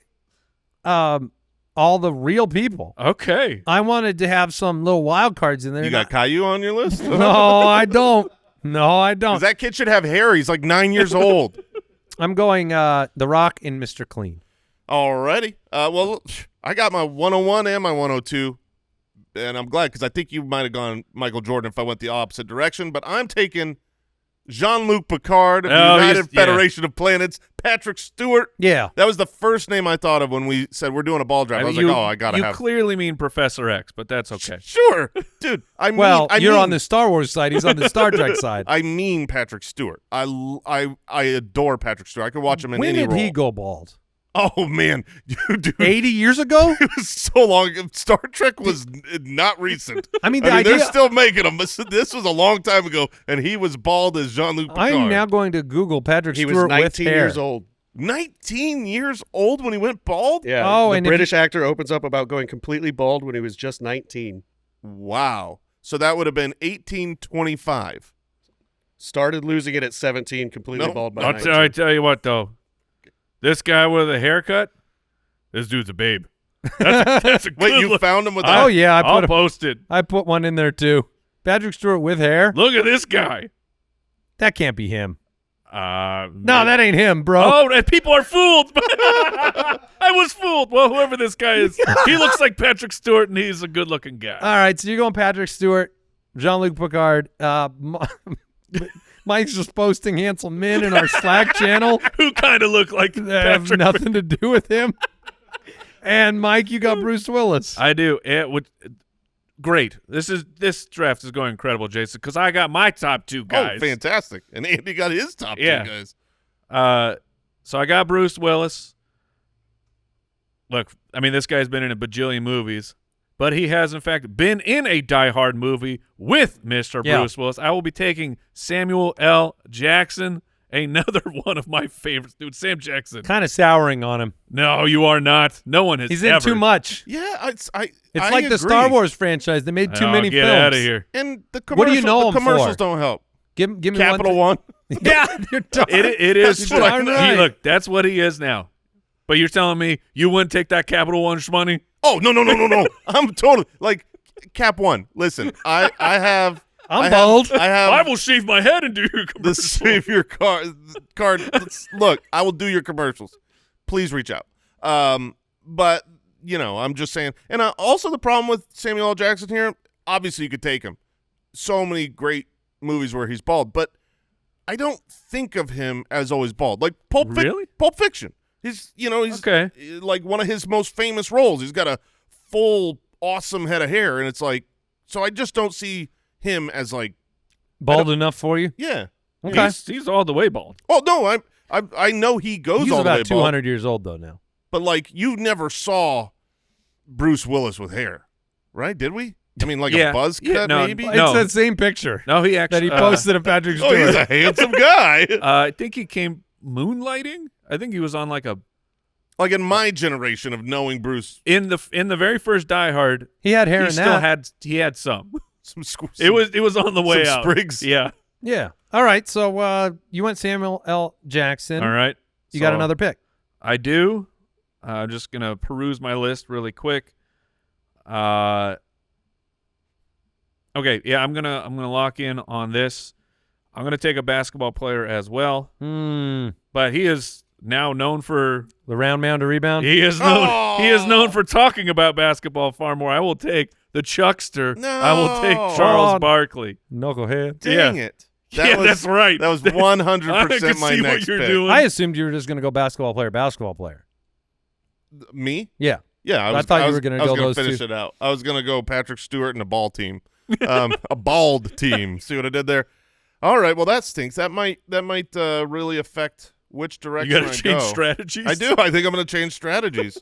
all the real people. Okay. I wanted to have some little wild cards in there. You got Caillou on your list? No, I don't. No, I don't. 'Cause that kid should have hair. He's like 9 years old. I'm going The Rock and Mr. Clean. Alrighty. Well, I got my 101 and my 102 and I'm glad because I think you might have gone Michael Jordan if I went the opposite direction, but I'm taking Jean-Luc Picard of the United Federation of Planets, Patrick Stewart. Yeah. That was the first name I thought of when we said we're doing a ball drive. I was like, I got to have. You clearly mean Professor X, but that's okay. Sure. Dude, you're on the Star Wars side. He's on the Star Trek side. I mean Patrick Stewart. I adore Patrick Stewart. I could watch him in when any did role. he go bald? Oh, man. Dude. 80 years ago? It was so long. Star Trek was not recent. I mean, they're still making them. This was a long time ago, and he was bald as Jean-Luc Picard. I'm now going to Google Patrick Stewart He was 19 with hair. years old. 19 years old when he went bald? Yeah. Oh, the and British actor opens up about going completely bald when he was just 19. Wow. So that would have been 1825. Started losing it at 17, completely Nope. bald by I 19. tell you what, though. This guy with a haircut, this dude's a babe. That's a good Wait, you look. found him with Oh, that? yeah. I'll post it. I put one in there, too. Patrick Stewart with hair? Look at this guy. That can't be him. No, No, that ain't him, bro. Oh, and people are fooled. I was fooled. Well, whoever this guy is, he looks like Patrick Stewart, and he's a good-looking guy. All right, so you're going Patrick Stewart, Jean-Luc Picard. Mike's just posting handsome men in our Slack channel Who kind of look like that have Patrick? nothing to do with him. And Mike, you got Bruce Willis. I do. It would. Great. This draft is going incredible, Jason, because I got my top two guys. Oh, fantastic. And Andy got his top two guys. So I got Bruce Willis. Look, I mean, this guy's been in a bajillion movies, but he has, in fact, been in a Die Hard movie with Mr. Yeah. Bruce Willis. I will be taking Samuel L. Jackson, another one of my favorites. Dude, Sam Jackson. Kind of souring on him. No, you are not. No one has He's in ever. too much. Yeah, It's like the Star Wars franchise. They made too many get films. out of here. And the What do you know the him commercials for? don't help. Give me Capital one. One. Yeah, you're darn- It is. That's what I know. He, look, that's what he is now. But you're telling me you wouldn't take that Capital One money? Oh, no. I'm totally like Cap One. Listen, I have I'm bald. I have I will shave my head and do your the commercial. Save Your card. Look, I will do your commercials. Please reach out. But I'm just saying. And also the problem with Samuel L. Jackson here, obviously you could take him. So many great movies where he's bald, but I don't think of him as always bald. Like Pulp Fiction. He's Okay. like one of his most famous roles. He's got a full awesome head of hair, and it's like, so I just don't see him as like Bald enough for you? yeah. Okay. He's all the way bald. Oh no, I know he goes He's all the way about bald, 200 years old, though, now. but like you never saw Bruce Willis with hair, right? Did we? I mean, like Yeah. a buzz cut, Yeah, no, maybe. No. It's that same picture No, he actually that he posted of Patrick Oh, Stewart. he's a handsome guy. I think he came moonlighting. I think he was on like a Like in my generation of knowing Bruce, in the very first Die Hard. He had hair He in still that. had some. some It was on the way some out. sprigs. Yeah. Yeah. All right. So you went Samuel L. Jackson. All right. You got So, another pick. I do. I'm just gonna peruse my list really quick. Okay. Yeah. I'm gonna lock in on this. I'm gonna take a basketball player as well, but he is now known for The round mound to rebound. he is known for talking about basketball far more. I will take the Chuckster. No. I will take Charles Barkley. Knucklehead. Dang it. Yeah, that's right. That was I 100% can my see next what you're pick. doing. I assumed you were just going to go basketball player. Me? Yeah. Yeah, I thought you were gonna go gonna those finish two. it out. I was gonna go Patrick Stewart and a ball team, a bald team. See what I did there? All right. Well, that stinks. That might really affect which You direction got I to change go. strategies. I do. I think I'm going to change strategies.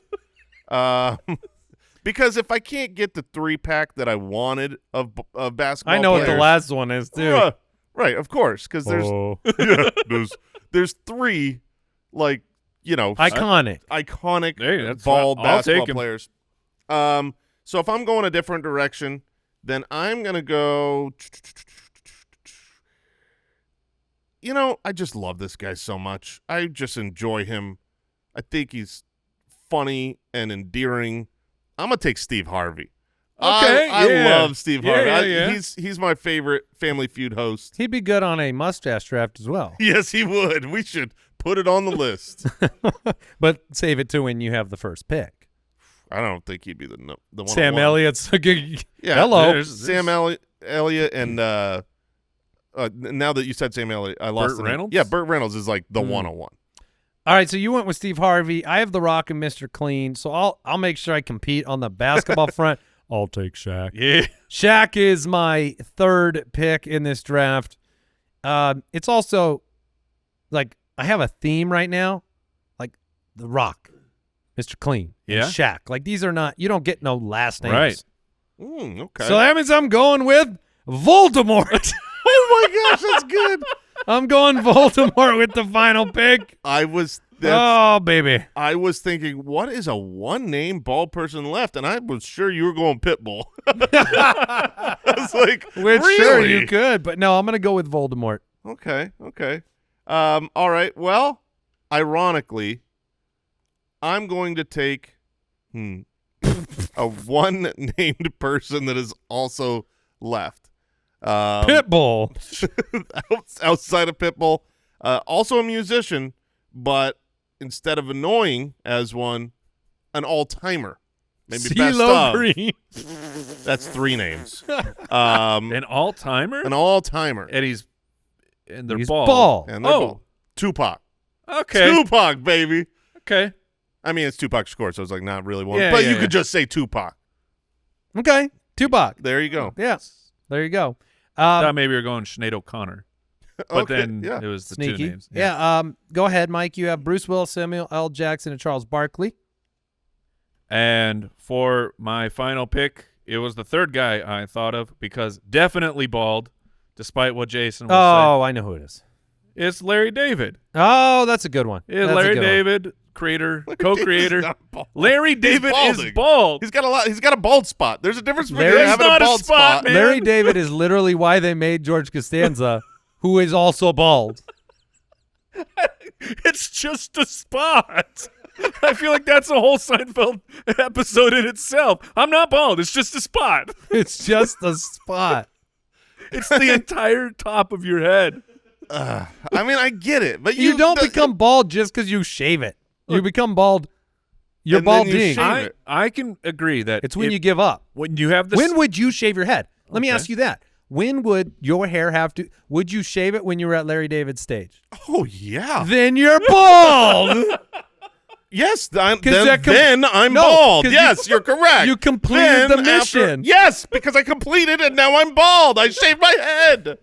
Because if I can't get the 3-pack that I wanted of basketball I know what the players, last one is, too. right, of course, because there's yeah, there's 3 like Iconic. iconic Hey, that's bald fine. I'll take basketball 'em. players. So if I'm going a different direction, then I'm gonna go. I just love this guy so much. I just enjoy him. I think he's funny and endearing. I'm gonna take Steve Harvey. Okay, I yeah. love Steve Harvey. Yeah. He's my favorite Family Feud host. He'd be good on a mustache draft as well. Yes, he would. We should put it on the list. But save it to when you have the first pick. I don't think he'd be the one. Sam Elliott's a good. Yeah, Hello. Sam Elliott, and now that you said Sam Elliott, I lost Burt the name. Reynolds? Yeah, Burt Reynolds is like the 101. All right, so you went with Steve Harvey. I have The Rock and Mr. Clean, so I'll make sure I compete on the basketball front. I'll take Shaq. Yeah. Shaq is my third pick in this draft. It's also like I have a theme right now, like The Rock, Mr. Clean, and Yeah. Shaq. Like these are not, you don't get no last names. Right. Okay. So that means I'm going with Voldemort. oh my gosh, that's good. I'm going Voldemort with the final pick. I was baby. thinking, what is a one-name bald person left? And I was sure you were going Pitbull. I was like, Which really? sure you could, but no, I'm going to go with Voldemort. Okay. All right. Well, ironically, I'm going to take a one-named person that is also left. Pitbull. Outside of Pitbull, also a musician, but instead of annoying as one, an all-timer. Maybe best CeeLo of. Green. That's 3 names. An all-timer? An all-timer. And they're He's bald. bald. And they're Oh. bald. Tupac. Okay. Tupac, baby. Okay. I mean, it's Tupac Shakur, so it's like not really one. Yeah, but yeah, you yeah. could just say Tupac. Okay. Tupac. There you go. Yeah. There you go. Thought maybe you were going Sinead O'Connor. But Okay, then yeah. it was the Sneaky. two names. Yeah. Go ahead, Mike. You have Bruce Willis, Samuel L. Jackson, and Charles Barkley. And for my final pick, it was the third guy I thought of because definitely bald, despite what Jason was Oh, I know who it is. saying. It's Larry David. Oh, that's a good one. Yeah, That's a Larry good one. David, creator, co-creator. He's not bald. Larry He's David is balding. bald. He's got a bald spot. There's a difference between Larry's having not a a bald spot, man. Larry David is literally why they made George Costanza, who is also bald. It's just a spot. I feel like that's a whole Seinfeld episode in itself. I'm not bald. It's just a spot. It's just a spot. It's the entire top of your head. I mean, I get it, but You don't become bald just because you shave it. You become bald. You're And then you balding. shave it. I can agree that It's when you give up. when you have this. When would you shave your head? Let me Okay. ask you that. When would your hair have to? Would you shave it when you were at Larry David's stage? Oh yeah. Then you're bald. Yes, that then I'm No, bald. 'cause Yes, you're correct. You completed Then the after- mission. yes, because I completed and now I'm bald. I shaved my head.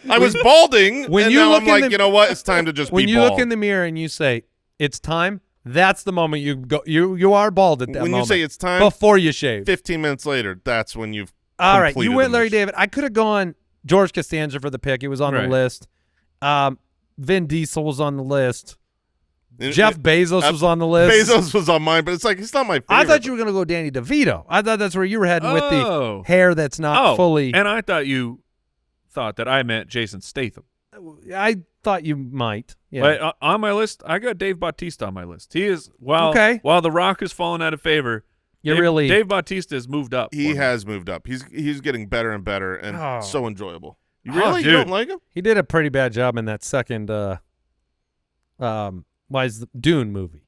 I was balding, when and you now look I'm in like, the- you know what? It's time to just When be you bald. look in the mirror and you say it's time, that's the moment you go. You are bald at that when moment. you say it's time, before you shave. 15 minutes later, that's when you've All right, you completed went the Larry mission. David. I could have gone George Costanza for the pick. It was on the Right. list. Vin Diesel was on the list. It- Jeff it- Bezos was on the list. Bezos was on mine, but it's like it's not my favorite. I thought you were going to go Danny DeVito. I thought that's where you were heading with the Oh. hair that's not fully. And I thought you thought that I meant Jason Statham. I thought you might. Yeah. But on my list, I got Dave Bautista on my list. He is while The Rock has fallen out of favor. Dave Bautista has moved up. He for me. has moved up. He's getting better and better, and Oh. so enjoyable. You Oh, really you dude. don't like him? He did a pretty bad job in that second Dune movie.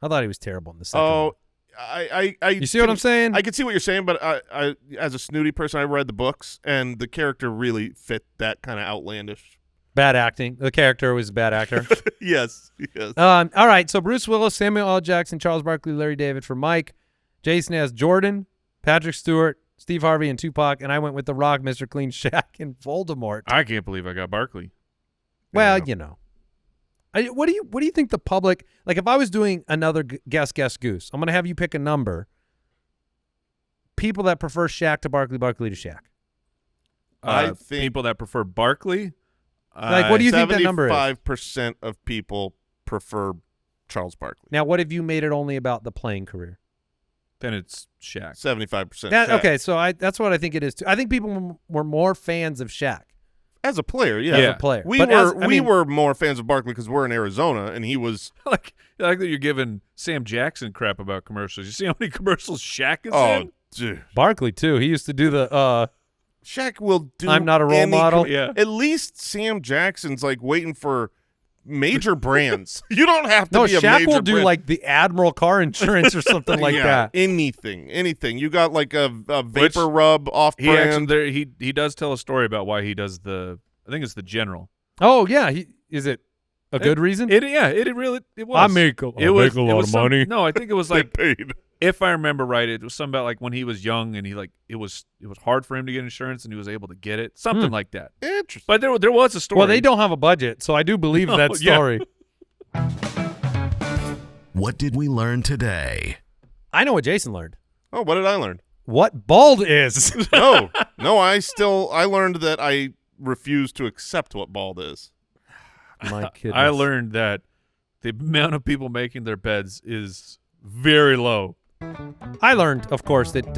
I thought he was terrible in the second one. Oh, I You see what I'm saying? I can see what you're saying, but I as a snooty person, I read the books, and the character really fit that kind of outlandish. Bad acting. The character was a bad actor. Yes, yes. All right, so Bruce Willis, Samuel L. Jackson, Charles Barkley, Larry David for Mike. Jason has Jordan, Patrick Stewart, Steve Harvey, and Tupac, and I went with The Rock, Mr. Clean, Shaq, and Voldemort. I can't believe I got Barkley. Well, Yeah. you know. What do you think the public, like if I was doing another guess Goose, I'm going to have you pick a number. People that prefer Shaq to Barkley, Barkley to Shaq. I think people that prefer Barkley. Like, what do you think that number is? 75% of people prefer Charles Barkley. Now, what if you made it only about the playing career? Then it's Shaq. 75%. That, Shaq. okay, so that's what I think it is too. I think people were more fans of Shaq As a player, yeah. as a player. We But were as- I mean, were more fans of Barkley because we're in Arizona, and he was. I like that you're giving Sam Jackson crap about commercials. You see how many commercials Shaq is Oh, in? dude. Barkley too. He used to do the Shaq will do. I'm not a role any model. com- Yeah. At least Sam Jackson's like waiting for major brands. You don't have to No, be a Shaq major will do brand. like the Admiral car insurance or something like that. Anything. You got like a vapor rub off He brand. actually he does tell a story about why he does I think it's the General. Oh yeah, is it a good reason? It was. I make a lot of money. No, I think it was like, paid. if I remember right, it was something about like when he was young and it was hard for him to get insurance and he was able to get it, something like that. Interesting. But there was a story. Well, they don't have a budget, so I do believe that yeah. story. What did we learn today? I know what Jason learned. Oh, what did I learn? What bald is. No, I learned that I refuse to accept what bald is. My goodness. I learned that the amount of people making their beds is very low. I learned, of course, that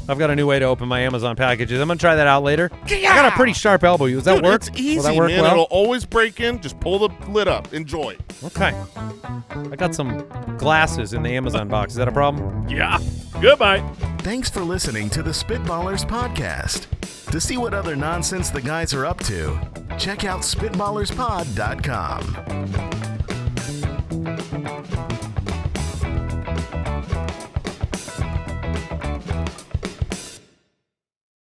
I've got a new way to open my Amazon packages. I'm going to try that out later. I got a pretty sharp elbow. Does that Dude, work? It's easy, Will that work man. well? It'll always break in. Just pull the lid up. Enjoy. Okay. I got some glasses in the Amazon box. Is that a problem? Yeah. Goodbye. Thanks for listening to the Spitballers podcast. To see what other nonsense the guys are up to, check out SpitballersPod.com.